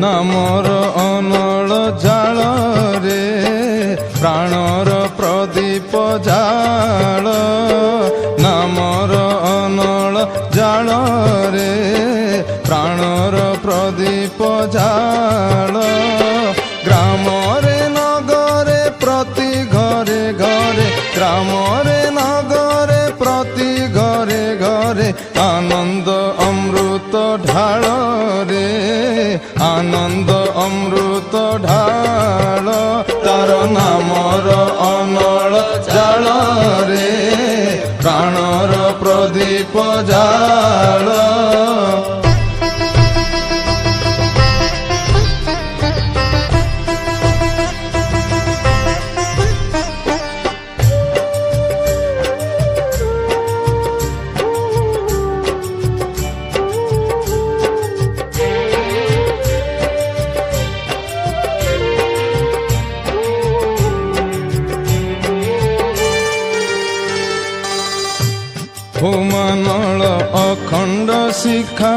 नामर अनल जाल रे प्राणर प्रदीप जाल नामर अनल जाल रे प्राणर प्रदीप जाल ग्रामरे नगरे प्रति घरे घरे ग्रामरे नगरे प्रति घरे घरे आनंद अमृत ढाल रे आनंद अमृत ढाल तार नामर अनल जाल रे प्राणर प्रदीप जाल हुमानल अखंड शिखा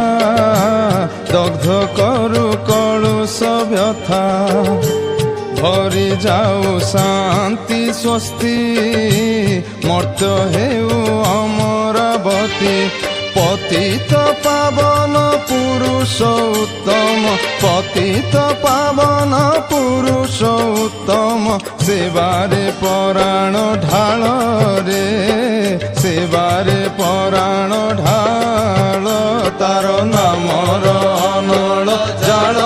दग्ध करु कलुष व्यथा भरी जाऊ शांति स्वस्ति मर्त्य हेउ अमरावती पतित पावन पुरुष उत्तम पतित पावन पुरुष उत्तम सेवारे पराण ढाल रे सेवारे पराण ढाल तार नामर अनल जाल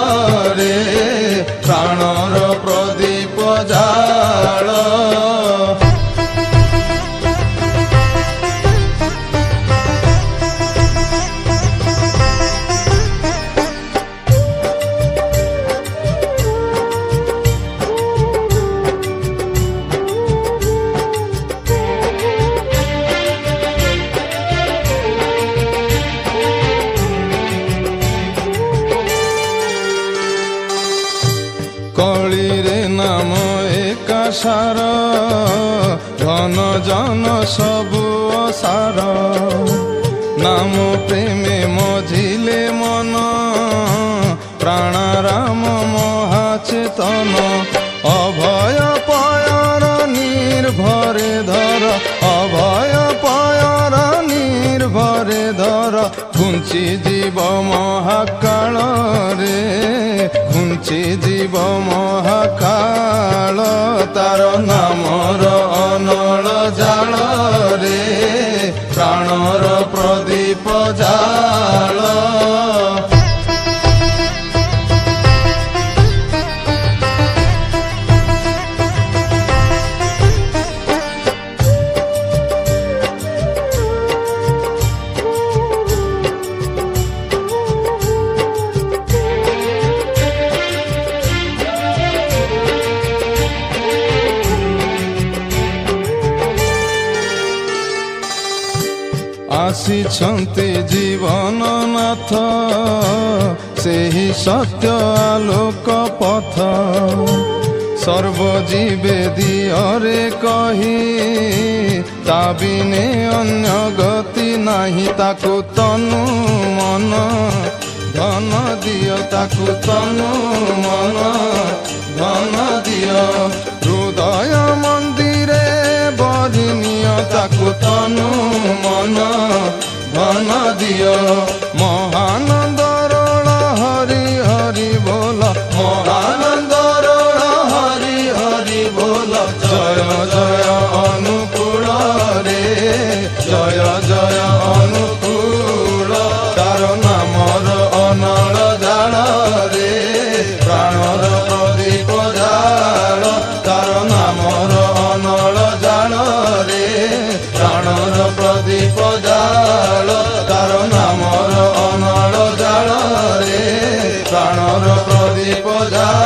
रे प्राणर प्रदीप जाल कली रे नाम एका सार धन जन सबु असार नाम प्रेमे मझिले मन प्राणाराम महाचेतन अभय पयर निर्भरे धर अभय पयर निर्भरे धर घुंची जीव महाकाल रे घुंची जीव महाकाल तार नामर अनल जाल रे प्राणर प्रदीप जाल आसिछन्ति जीवन नाथ सेहि सत्य आलोक पथ सर्वजीवे दियरे कही ता बिने अन्य गति नाही ताकु तनु मन धन दियो ताकु तनु मन धन दियो हृदय मंदिरे बरिनिय ताकु तनु मन धन दियो महानंद रोल हरि हरि बोल महानंद रोल हरि हरि बोल जय जय अनुकूल रे जय जय अनुकूल तार नामर अनल जाल रे प्राणर प्रदीप जाल तार नामर अनल जाल रे प्राणर प्रदीप जाल तार नामर अनल जाल रे प्राणर प्रदीप जाल।